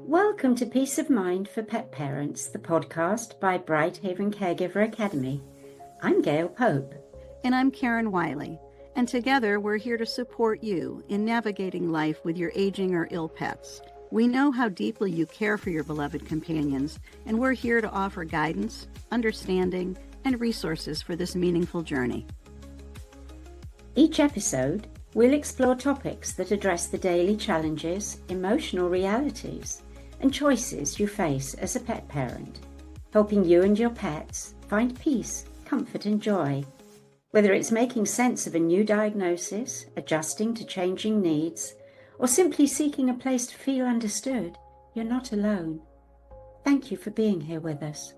Welcome to Peace of Mind for Pet Parents, the podcast by BrightHaven Caregiver Academy. I'm Gail Pope. And I'm Karen Wylie. And together we're here to support you in navigating life with your aging or ill pets. We know how deeply you care for your beloved companions, and we're here to offer guidance, understanding, and resources for this meaningful journey. Each episode, we'll explore topics that address the daily challenges, emotional realities, and choices you face as a pet parent, helping you and your pets find peace, comfort, and joy. Whether it's making sense of a new diagnosis, adjusting to changing needs, or simply seeking a place to feel understood, you're not alone. Thank you for being here with us.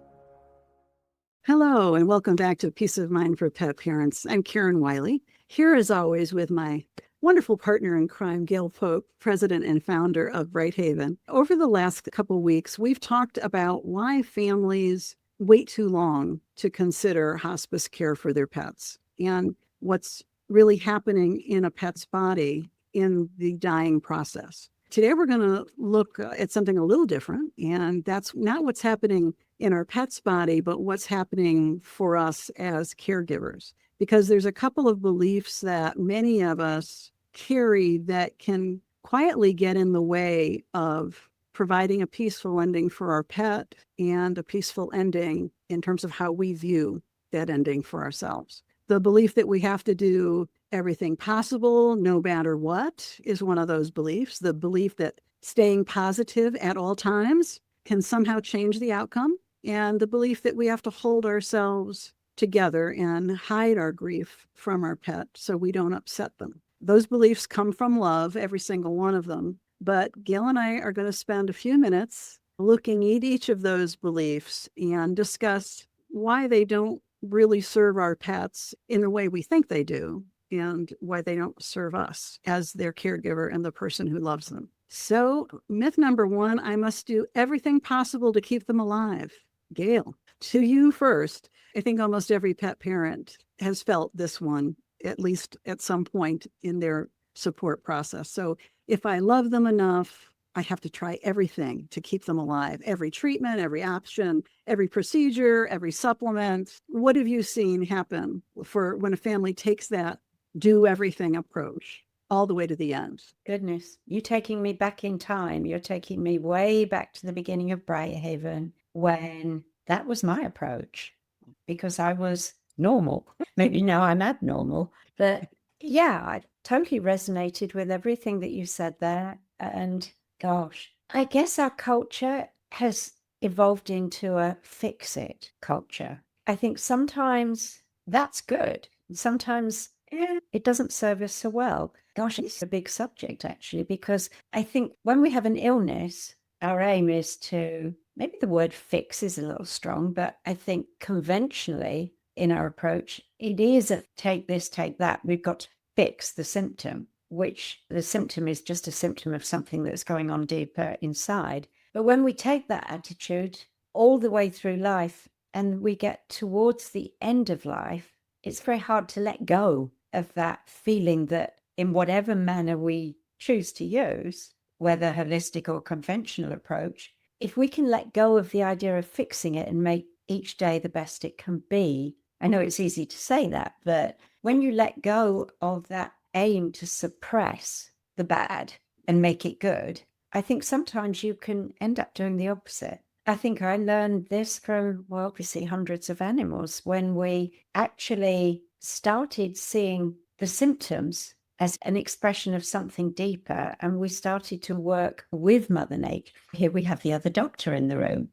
Hello, and welcome back to Peace of Mind for Pet Parents. I'm Karen Wylie, here as always with my wonderful partner in crime, Gail Pope, president and founder of BrightHaven. Over the last couple of weeks, we've talked about why families wait too long to consider hospice care for their pets and what's really happening in a pet's body in the dying process. Today, we're going to look at something a little different, and that's not what's happening in our pet's body, but what's happening for us as caregivers. Because there's a couple of beliefs that many of us carry that can quietly get in the way of providing a peaceful ending for our pet and a peaceful ending in terms of how we view that ending for ourselves. The belief that we have to do everything possible, no matter what, is one of those beliefs. The belief that staying positive at all times can somehow change the outcome. And the belief that we have to hold ourselves together and hide our grief from our pet so we don't upset them. Those beliefs come from love, every single one of them. But Gail and I are going to spend a few minutes looking at each of those beliefs and discuss why they don't really serve our pets in the way we think they do and why they don't serve us as their caregiver and the person who loves them. So, myth number one, I must do everything possible to keep them alive. Gail, to you first. I think almost every pet parent has felt this one, at least at some point in their support process. So if I love them enough, I have to try everything to keep them alive. Every treatment, every option, every procedure, every supplement. What have you seen happen for when a family takes that do everything approach all the way to the end? Goodness, you're taking me back in time. You're taking me way back to the beginning of BrightHaven when that was my approach because I was normal. Maybe now I'm abnormal, but yeah, I totally resonated with everything that you said there. And gosh, I guess our culture has evolved into a fix-it culture. I think sometimes that's good. Sometimes it doesn't serve us so well. Gosh, it's a big subject actually, because I think when we have an illness, our aim is to, maybe the word fix is a little strong, but I think conventionally in our approach, it is a take this, take that. We've got to fix the symptom, which the symptom is just a symptom of something that's going on deeper inside. But when we take that attitude all the way through life and we get towards the end of life, it's very hard to let go of that feeling that in whatever manner we choose to use, whether holistic or conventional approach, if we can let go of the idea of fixing it and make each day the best it can be. I know it's easy to say that, but when you let go of that aim to suppress the bad and make it good, I think sometimes you can end up doing the opposite. I think I learned this from, well, obviously hundreds of animals when we actually started seeing the symptoms as an expression of something deeper, and we started to work with Mother Nature. Here we have the other doctor in the room.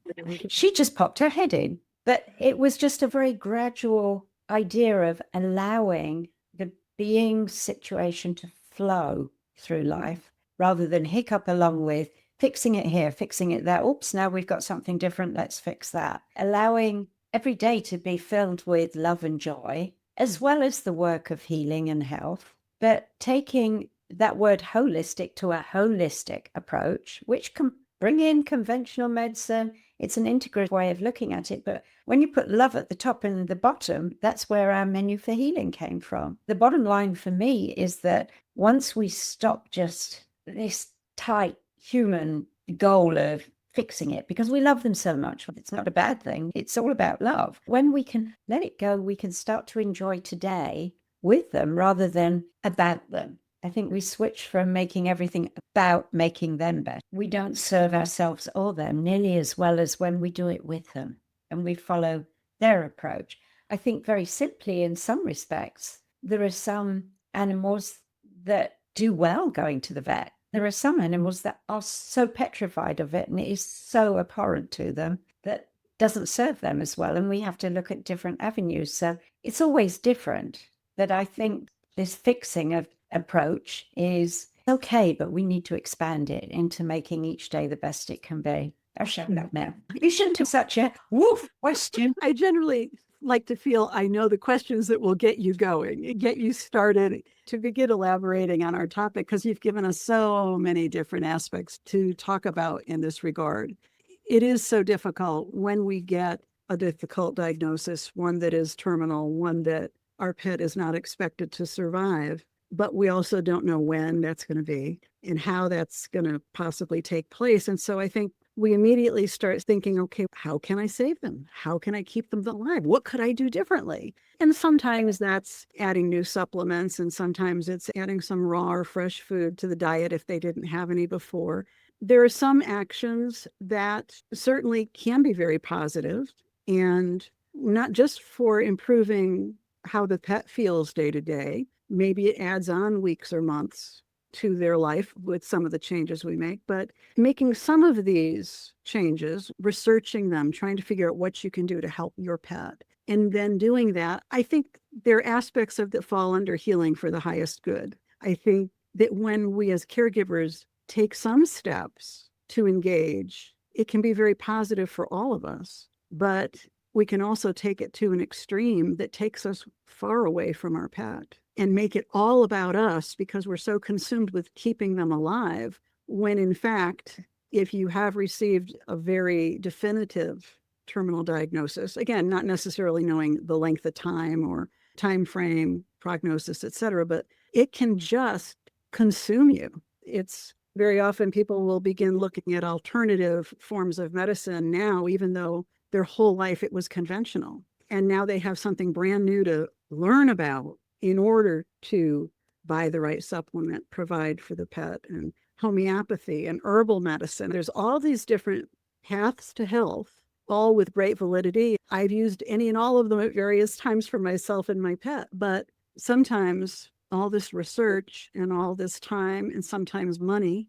She just popped her head in. But it was just a very gradual idea of allowing the being situation to flow through life rather than hiccup along with fixing it here, fixing it there. Oops, now we've got something different. Let's fix that. Allowing every day to be filled with love and joy, as well as the work of healing and health, but taking that word holistic to a holistic approach, which can bring in conventional medicine. It's an integrated way of looking at it. But when you put love at the top and the bottom, that's where our menu for healing came from. The bottom line for me is that once we stop just this tight human goal of fixing it because we love them so much. It's not a bad thing. It's all about love. When we can let it go, we can start to enjoy today with them rather than about them. I think we switch from making everything about making them better. We don't serve ourselves or them nearly as well as when we do it with them and we follow their approach. I think very simply, in some respects, there are some animals that do well going to the vet. There are some animals that are so petrified of it and it is so abhorrent to them that doesn't serve them as well. And we have to look at different avenues. So it's always different. But I think this fixing of approach is okay, but we need to expand it into making each day the best it can be. I'll shut up now. You shouldn't have such a woof question. I generally like to feel I know the questions that will get you going, get you started to begin elaborating on our topic, because you've given us so many different aspects to talk about in this regard. It is so difficult when we get a difficult diagnosis, one that is terminal, one that our pet is not expected to survive, but we also don't know when that's going to be and how that's going to possibly take place. And so I think we immediately start thinking, okay, how can I save them? How can I keep them alive? What could I do differently? And sometimes that's adding new supplements, and sometimes it's adding some raw or fresh food to the diet if they didn't have any before. There are some actions that certainly can be very positive, and not just for improving how the pet feels day to day. Maybe it adds on weeks or months to their life with some of the changes we make, but making some of these changes, researching them, trying to figure out what you can do to help your pet. And then doing that, I think there are aspects of that fall under healing for the highest good. I think that when we as caregivers take some steps to engage, it can be very positive for all of us, but we can also take it to an extreme that takes us far away from our pet and make it all about us because we're so consumed with keeping them alive, when in fact, if you have received a very definitive terminal diagnosis, again, not necessarily knowing the length of time or time frame, prognosis, et cetera, but it can just consume you. It's very often people will begin looking at alternative forms of medicine now, even though their whole life it was conventional. And now they have something brand new to learn about in order to buy the right supplement, provide for the pet, and homeopathy and herbal medicine. There's all these different paths to health, all with great validity. I've used any and all of them at various times for myself and my pet, but sometimes all this research and all this time and sometimes money,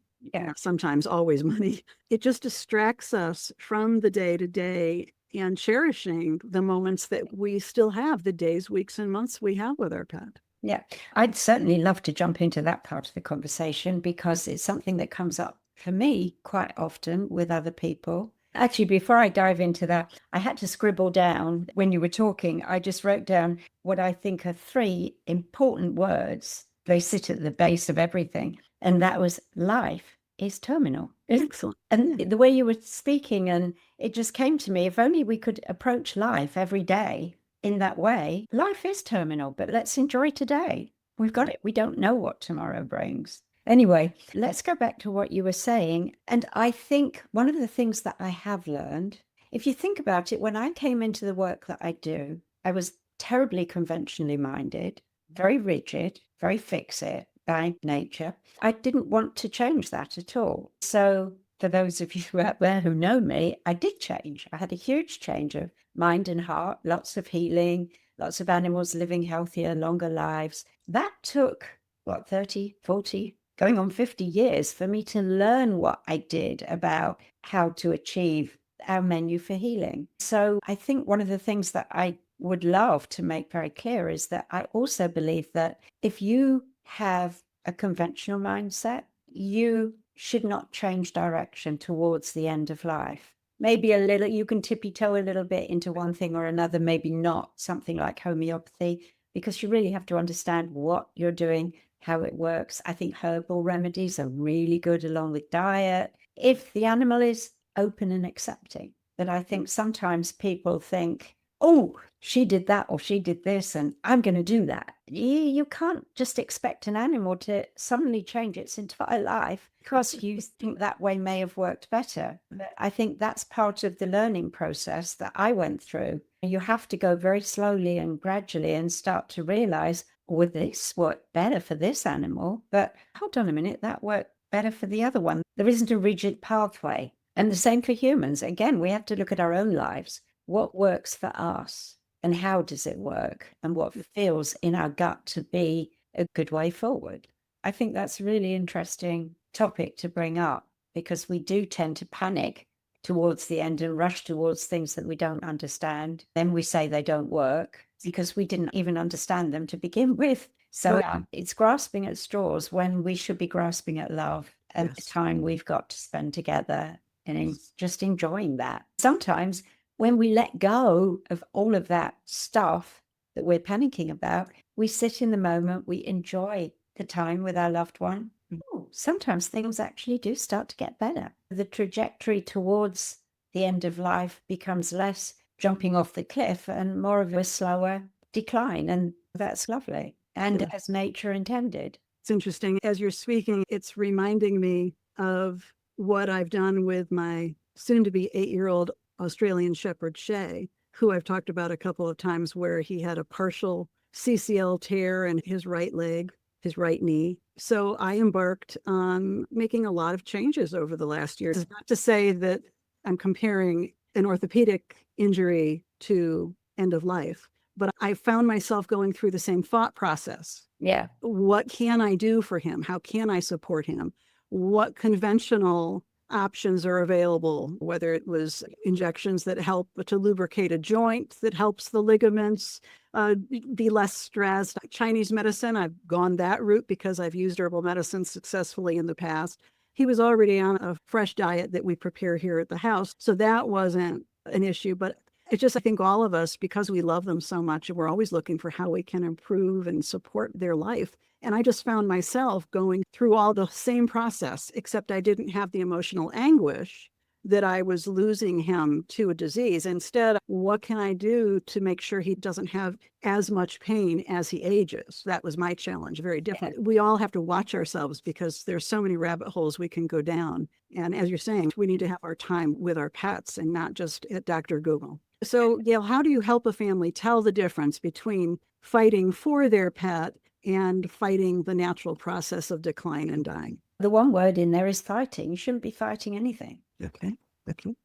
sometimes always money, it just distracts us from the day-to-day and cherishing the moments that we still have, the days, weeks, and months we have with our pet. Yeah, I'd certainly love to jump into that part of the conversation because it's something that comes up for me quite often with other people. Actually, before I dive into that, I had to scribble down when you were talking. I just wrote down what I think are 3 important words. They sit at the base of everything. And that was life is terminal. Excellent. And the way you were speaking, and it just came to me, if only we could approach life every day in that way. Life is terminal, but let's enjoy today. We've got it. We don't know what tomorrow brings. Anyway, let's go back to what you were saying. And I think one of the things that I have learned, if you think about it, when I came into the work that I do, I was terribly conventionally minded, very rigid, very fix-it by nature. I didn't want to change that at all. So for those of you out there who know me, I did change. I had a huge change of mind and heart, lots of healing, lots of animals living healthier, longer lives. That took, 30, 40, going on 50 years for me to learn what I did about how to achieve our menu for healing. So I think one of the things that I would love to make very clear is that I also believe that if you have a conventional mindset, you should not change direction towards the end of life. Maybe a little, you can tippy-toe a little bit into one thing or another, maybe not something like homeopathy, because you really have to understand what you're doing, how it works. I think herbal remedies are really good along with diet, if the animal is open and accepting. But I think sometimes people think, oh, she did that or she did this and I'm going to do that. You can't just expect an animal to suddenly change its entire life because you think that way may have worked better. But I think that's part of the learning process that I went through. You have to go very slowly and gradually and start to realize, would this work better for this animal? But hold on a minute, that worked better for the other one. There isn't a rigid pathway. And the same for humans. Again, we have to look at our own lives. What works for us? And how does it work, and what feels in our gut to be a good way forward? I think that's a really interesting topic to bring up because we do tend to panic towards the end and rush towards things that we don't understand. Then we say they don't work because we didn't even understand them to begin with. So it's grasping at straws when we should be grasping at love and the time we've got to spend together and just enjoying that. Sometimes when we let go of all of that stuff that we're panicking about, we sit in the moment, we enjoy the time with our loved one. Ooh, sometimes things actually do start to get better. The trajectory towards the end of life becomes less jumping off the cliff and more of a slower decline. And that's lovely. And as nature intended. It's interesting. As you're speaking, it's reminding me of what I've done with my soon-to-be 8-year-old Australian Shepherd Shay, who I've talked about a couple of times, where he had a partial CCL tear in his right leg, his right knee. So I embarked on making a lot of changes over the last year. It's not to say that I'm comparing an orthopedic injury to end of life, but I found myself going through the same thought process. Yeah. What can I do for him? How can I support him? What conventional options are available, whether it was injections that help to lubricate a joint, that helps the ligaments be less stressed. Chinese medicine, I've gone that route because I've used herbal medicine successfully in the past. He was already on a fresh diet that we prepare here at the house, so that wasn't an issue. But it's just, I think all of us, because we love them so much, we're always looking for how we can improve and support their life. And I just found myself going through all the same process, except I didn't have the emotional anguish that I was losing him to a disease. Instead, what can I do to make sure he doesn't have as much pain as he ages? That was my challenge, very different. We all have to watch ourselves because there's so many rabbit holes we can go down. And as you're saying, we need to have our time with our pets and not just at Dr. Google. So, Gail, how do you help a family tell the difference between fighting for their pet and fighting the natural process of decline and dying? The one word in there is fighting. You shouldn't be fighting anything. Okay.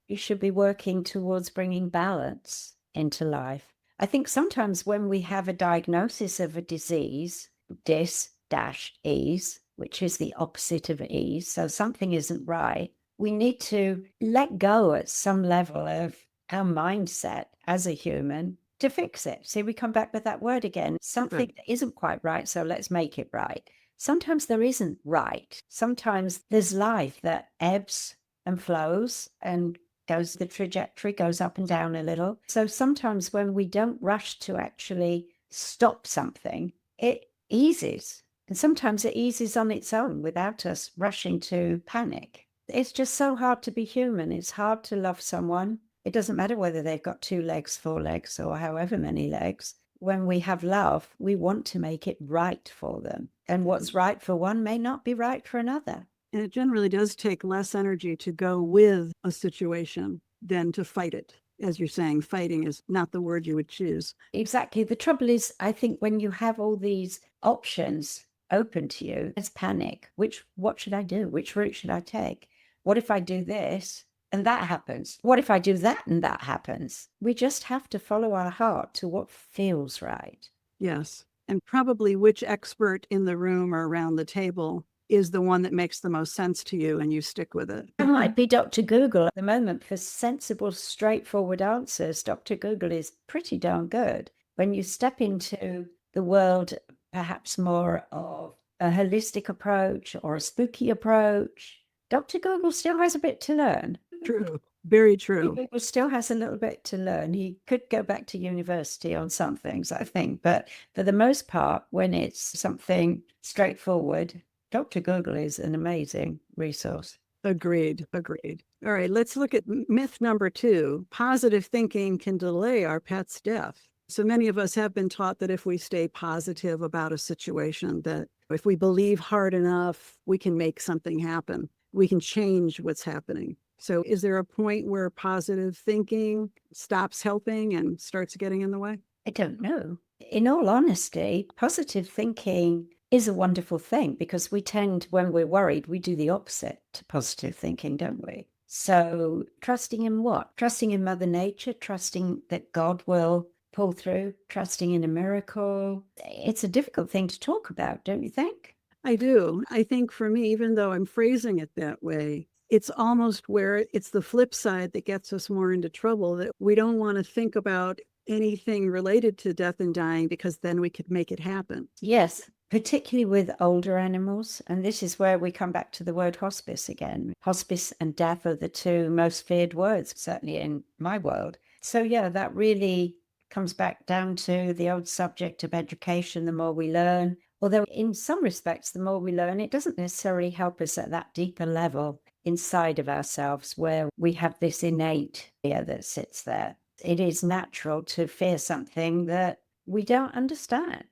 You should be working towards bringing balance into life. I think sometimes when we have a diagnosis of a disease, dis-ease, which is the opposite of ease, so something isn't right, we need to let go at some level of our mindset as a human to fix it. See, we come back with that word again. Something that isn't quite right, so let's make it right. Sometimes there isn't right. Sometimes there's life that ebbs and flows and the trajectory goes up and down a little. So sometimes when we don't rush to actually stop something, it eases. And sometimes it eases on its own without us rushing to panic. It's just so hard to be human. It's hard to love someone. It doesn't matter whether they've got 2 legs, 4 legs, or however many legs. When we have love, we want to make it right for them. And what's right for one may not be right for another. And it generally does take less energy to go with a situation than to fight it. As you're saying, fighting is not the word you would choose. Exactly. The trouble is, I think when you have all these options open to you, it's panic. What should I do? Which route should I take? What if I do this and that happens? What if I do that and that happens? We just have to follow our heart to what feels right. Yes. And probably which expert in the room or around the table is the one that makes the most sense to you and you stick with it. It might be Dr. Google at the moment for sensible, straightforward answers. Dr. Google is pretty darn good. When you step into the world, perhaps more of a holistic approach or a spooky approach, Dr. Google still has a bit to learn. True. Very true. Google still has a little bit to learn. He could go back to university on some things, I think. But for the most part, when it's something straightforward, Dr. Google is an amazing resource. Agreed. Agreed. All right, let's look at myth number 2. Positive thinking can delay our pet's death. So many of us have been taught that if we stay positive about a situation, that if we believe hard enough, we can make something happen. We can change what's happening. So is there a point where positive thinking stops helping and starts getting in the way? I don't know. In all honesty, positive thinking is a wonderful thing because we tend, when we're worried, we do the opposite to positive thinking, don't we? So trusting in what? Trusting in Mother Nature, trusting that God will pull through, trusting in a miracle. It's a difficult thing to talk about, don't you think? I do. I think for me, even though I'm phrasing it that way, it's almost where it's the flip side that gets us more into trouble, that we don't want to think about anything related to death and dying because then we could make it happen. Yes, particularly with older animals. And this is where we come back to the word hospice again. Hospice and death are the two most feared words, certainly in my world. So, yeah, that really comes back down to the old subject of education. The more we learn, although in some respects, the more we learn, it doesn't necessarily help us at that deeper level inside of ourselves where we have this innate fear that sits there. It is natural to fear something that we don't understand.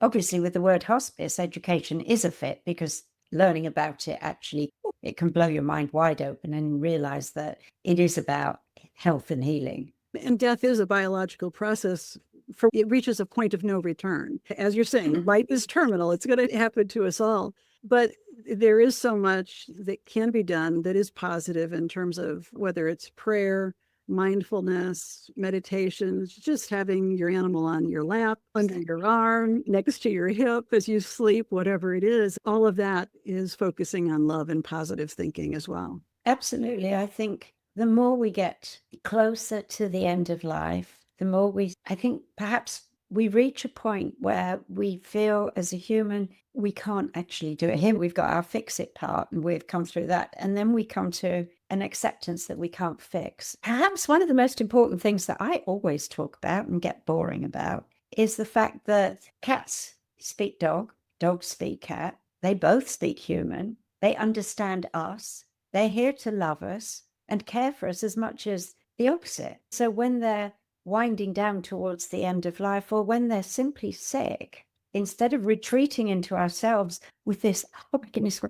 Obviously, with the word hospice, education is a fit because learning about it actually, it can blow your mind wide open and realize that it is about health and healing. And death is a biological process. For it reaches a point of no return. As you're saying, life is terminal. It's going to happen to us all. But there is so much that can be done that is positive in terms of whether it's prayer, mindfulness, meditation, just having your animal on your lap, under your arm, next to your hip as you sleep, whatever it is. All of that is focusing on love and positive thinking as well. Absolutely. I think the more we get closer to the end of life, the more I think perhaps we reach a point where we feel as a human, we can't actually do it. Here we've got our fix it part and we've come through that. And then we come to an acceptance that we can't fix. Perhaps one of the most important things that I always talk about and get boring about is the fact that cats speak dog, dogs speak cat. They both speak human. They understand us. They're here to love us and care for us as much as the opposite. So when they're winding down towards the end of life, or when they're simply sick, instead of retreating into ourselves with this, oh my goodness,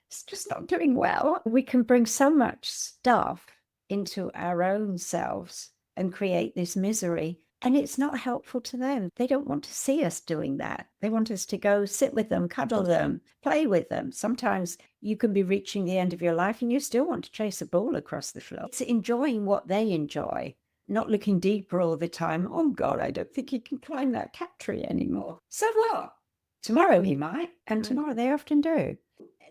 it's just not doing well, we can bring so much stuff into our own selves and create this misery. And it's not helpful to them. They don't want to see us doing that. They want us to go sit with them, cuddle them, play with them. Sometimes you can be reaching the end of your life and you still want to chase a ball across the floor. It's enjoying what they enjoy, not looking deeper all the time. Oh God, I don't think he can climb that cat tree anymore. So what? Tomorrow he might, and tomorrow they often do.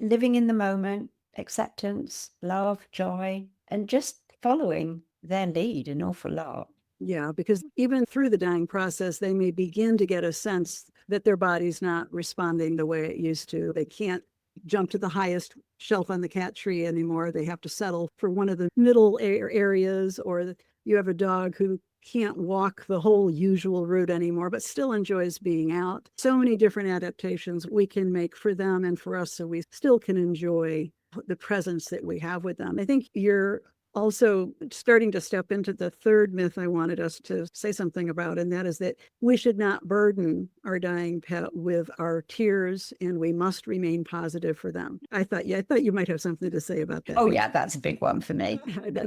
Living in the moment, acceptance, love, joy, and just following their lead an awful lot. Yeah, because even through the dying process, they may begin to get a sense that their body's not responding the way it used to. They can't jump to the highest shelf on the cat tree anymore. They have to settle for one of the middle areas, or you have a dog who can't walk the whole usual route anymore, but still enjoys being out. So many different adaptations we can make for them and for us so we still can enjoy the presence that we have with them. I think you're also starting to step into the third myth I wanted us to say something about, and that is that we should not burden our dying pet with our tears, and we must remain positive for them. I thought you might have something to say about that. Oh yeah, that's a big one for me.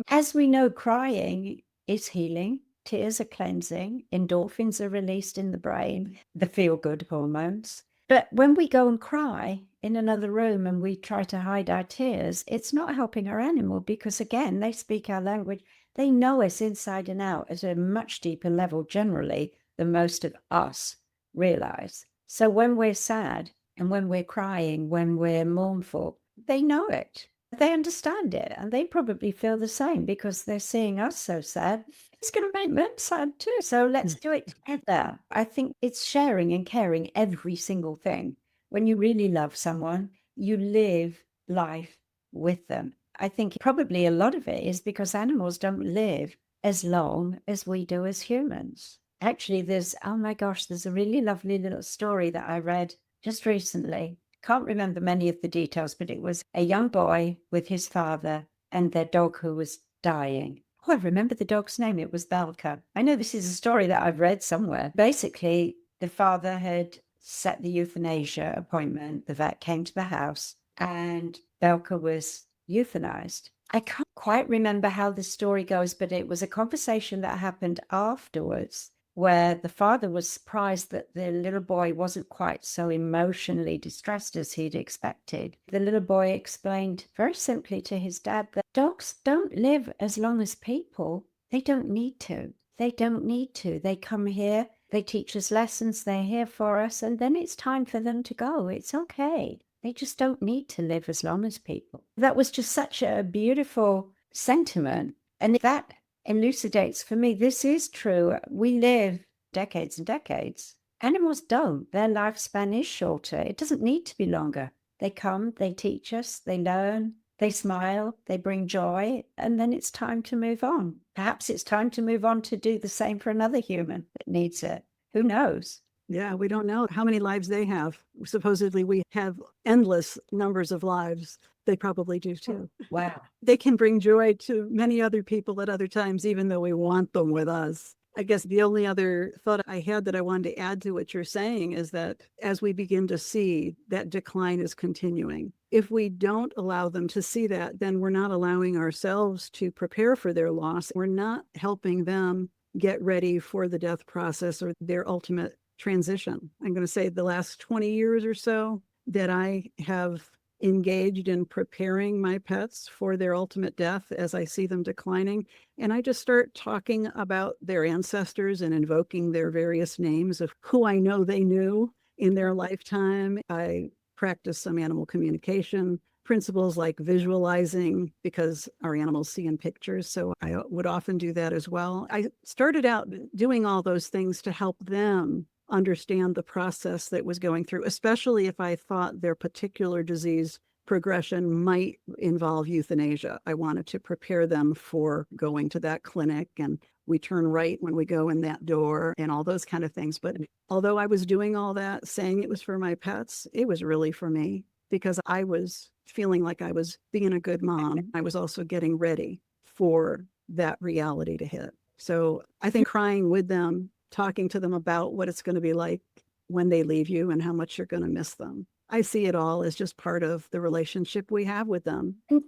As we know, crying is healing. Tears are cleansing. Endorphins are released in the brain, the feel-good hormones. But when we go and cry in another room and we try to hide our tears, it's not helping our animal because, again, they speak our language. They know us inside and out at a much deeper level, generally, than most of us realize. So when we're sad and when we're crying, when we're mournful, they know it. They understand it, and they probably feel the same because they're seeing us so sad. It's going to make them sad too. So let's do it together. I think it's sharing and caring every single thing. When you really love someone, you live life with them. I think probably a lot of it is because animals don't live as long as we do as humans. Actually, there's a really lovely little story that I read just recently can't remember many of the details, but it was a young boy with his father and their dog who was dying. Oh, I remember the dog's name. It was Belka. I know this is a story that I've read somewhere. Basically, the father had set the euthanasia appointment. The vet came to the house and Belka was euthanized. I can't quite remember how the story goes, but it was a conversation that happened afterwards where the father was surprised that the little boy wasn't quite so emotionally distressed as he'd expected. The little boy explained very simply to his dad that dogs don't live as long as people. They don't need to. They don't need to. They come here, they teach us lessons, they're here for us, and then it's time for them to go. It's okay. They just don't need to live as long as people. That was just such a beautiful sentiment. And that elucidates for me, this is true. We live decades and decades. Animals don't. Their lifespan is shorter. It doesn't need to be longer. They come, they teach us, they learn, they smile, they bring joy, and then it's time to move on. Perhaps it's time to move on to do the same for another human that needs it. Who knows? Yeah, we don't know how many lives they have. Supposedly, we have endless numbers of lives. They probably do too. Wow. They can bring joy to many other people at other times, even though we want them with us. I guess the only other thought I had that I wanted to add to what you're saying is that as we begin to see that decline is continuing, if we don't allow them to see that, then we're not allowing ourselves to prepare for their loss. We're not helping them get ready for the death process or their ultimate transition. I'm going to say the last 20 years or so that I have engaged in preparing my pets for their ultimate death as I see them declining. And I just start talking about their ancestors and invoking their various names of who I know they knew in their lifetime. I practice some animal communication principles like visualizing because our animals see in pictures. So I would often do that as well. I started out doing all those things to help them understand the process that was going through, especially if I thought their particular disease progression might involve euthanasia. I wanted to prepare them for going to that clinic, and we turn right when we go in that door and all those kind of things. But although I was doing all that, saying it was for my pets, it was really for me because I was feeling like I was being a good mom. I was also getting ready for that reality to hit. So I think crying with them, talking to them about what it's going to be like when they leave you and how much you're going to miss them. I see it all as just part of the relationship we have with them. And,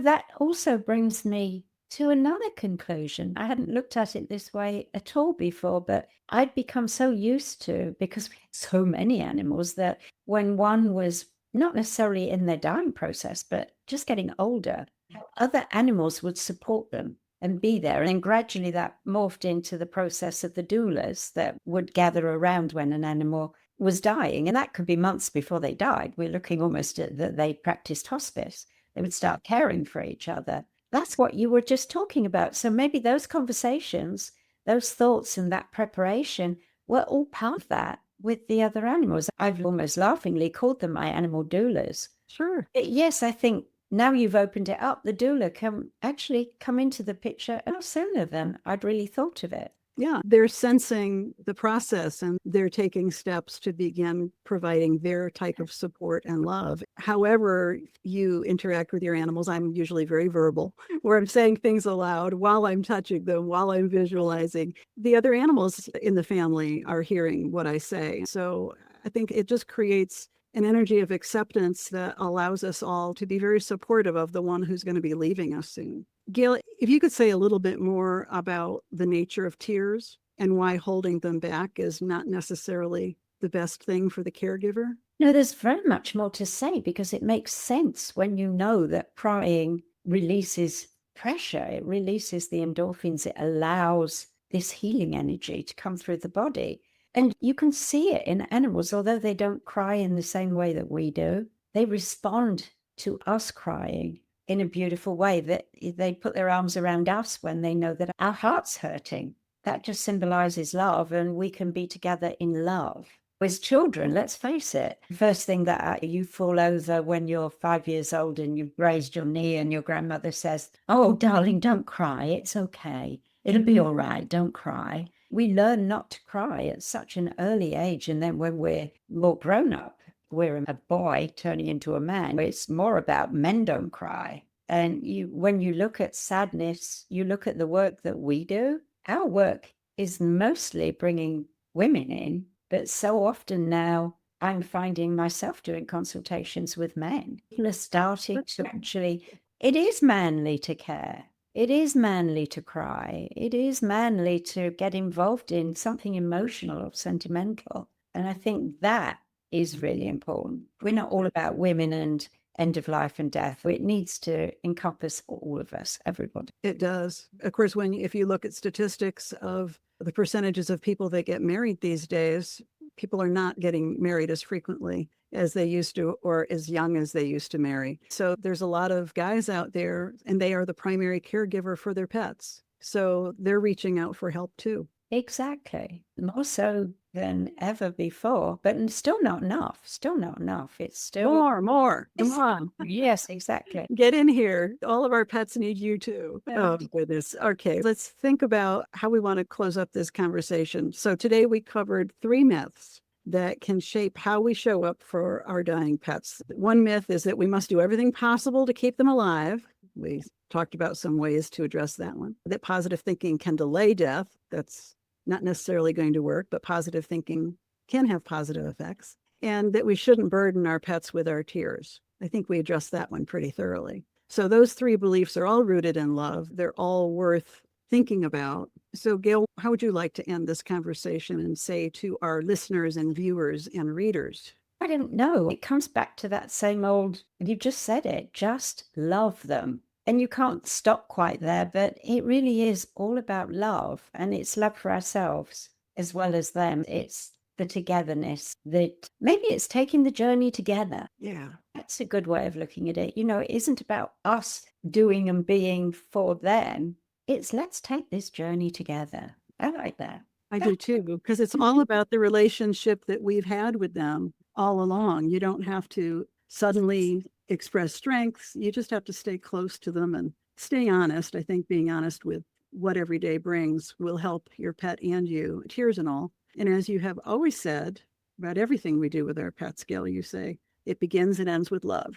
that also brings me to another conclusion. I hadn't looked at it this way at all before, but I'd become so used to, because we had so many animals, that when one was not necessarily in their dying process, but just getting older, how other animals would support them and be there. And then gradually that morphed into the process of the doulas that would gather around when an animal was dying. And that could be months before they died. We're looking almost at that they practiced hospice. They would start caring for each other. That's what you were just talking about. So maybe those conversations, those thoughts and that preparation were all part of that with the other animals. I've almost laughingly called them my animal doulas. Sure. Yes, I think now you've opened it up, the doula can actually come into the picture a lot sooner than I'd really thought of it. Yeah, they're sensing the process and they're taking steps to begin providing their type of support and love. However you interact with your animals, I'm usually very verbal, where I'm saying things aloud while I'm touching them, while I'm visualizing. The other animals in the family are hearing what I say. So I think it just creates an energy of acceptance that allows us all to be very supportive of the one who's going to be leaving us soon. Gail, if you could say a little bit more about the nature of tears and why holding them back is not necessarily the best thing for the caregiver. No, there's very much more to say because it makes sense when you know that crying releases pressure, it releases the endorphins, it allows this healing energy to come through the body. And you can see it in animals, although they don't cry in the same way that we do. They respond to us crying in a beautiful way, that they put their arms around us when they know that our heart's hurting. That just symbolizes love, and we can be together in love. As children, let's face it, first thing that you fall over when you're 5 years old and you've raised your knee and your grandmother says, "Oh, darling, don't cry. It's okay. It'll be all right. Don't cry." We learn not to cry at such an early age. And then when we're more grown up, we're a boy turning into a man. It's more about men don't cry. And when you look at sadness, you look at the work that we do. Our work is mostly bringing women in, but so often now I'm finding myself doing consultations with men. People are starting to actually, it is manly to care. It is manly to cry. It is manly to get involved in something emotional or sentimental. And I think that is really important. We're not all about women and end of life and death. It needs to encompass all of us, everybody. It does. Of course, if you look at statistics of the percentages of people that get married these days, people are not getting married as frequently as they used to, or as young as they used to marry. So there's a lot of guys out there, and they are the primary caregiver for their pets. So they're reaching out for help too. Exactly. More so than ever before, but still not enough. Still not enough. It's still more. Come on. Yes, exactly. Get in here. All of our pets need you too. Oh, goodness. Okay, let's think about how we want to close up this conversation. So today we covered 3 myths that can shape how we show up for our dying pets. One myth is that we must do everything possible to keep them alive. We talked about some ways to address that one. That positive thinking can delay death. That's not necessarily going to work, but positive thinking can have positive effects. And that we shouldn't burden our pets with our tears. I think we addressed that one pretty thoroughly. So those 3 beliefs are all rooted in love. They're all worth thinking about. So Gail, how would you like to end this conversation and say to our listeners and viewers and readers? I don't know. It comes back to that same old, you just said it, just love them. And you can't stop quite there, but it really is all about love. And it's love for ourselves as well as them. It's the togetherness that maybe it's taking the journey together. Yeah. That's a good way of looking at it. It isn't about us doing and being for them. It's let's take this journey together. I like that. I do too, because it's all about the relationship that we've had with them all along. You don't have to suddenly express strengths. You just have to stay close to them and stay honest. I think being honest with what every day brings will help your pet and you, tears and all. And as you have always said about everything we do with our pets, Gail, you say it begins and ends with love.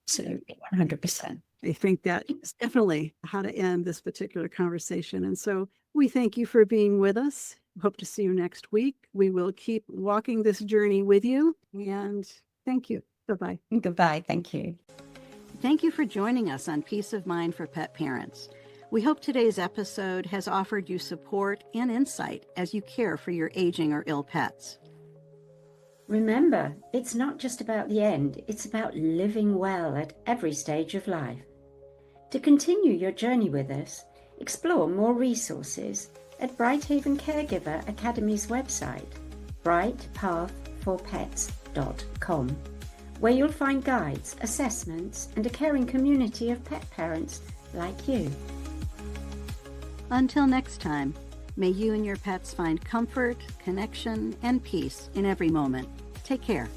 Absolutely, 100%. I think that is definitely how to end this particular conversation. And so we thank you for being with us. Hope to see you next week. We will keep walking this journey with you. And thank you. Bye-bye. Goodbye. Thank you. Thank you for joining us on Peace of Mind for Pet Parents. We hope today's episode has offered you support and insight as you care for your aging or ill pets. Remember, it's not just about the end, it's about living well at every stage of life. To continue your journey with us, explore more resources at BrightHaven Caregiver Academy's website, brightpathforpets.com, where you'll find guides, assessments, and a caring community of pet parents like you. Until next time, may you and your pets find comfort, connection, and peace in every moment. Take care.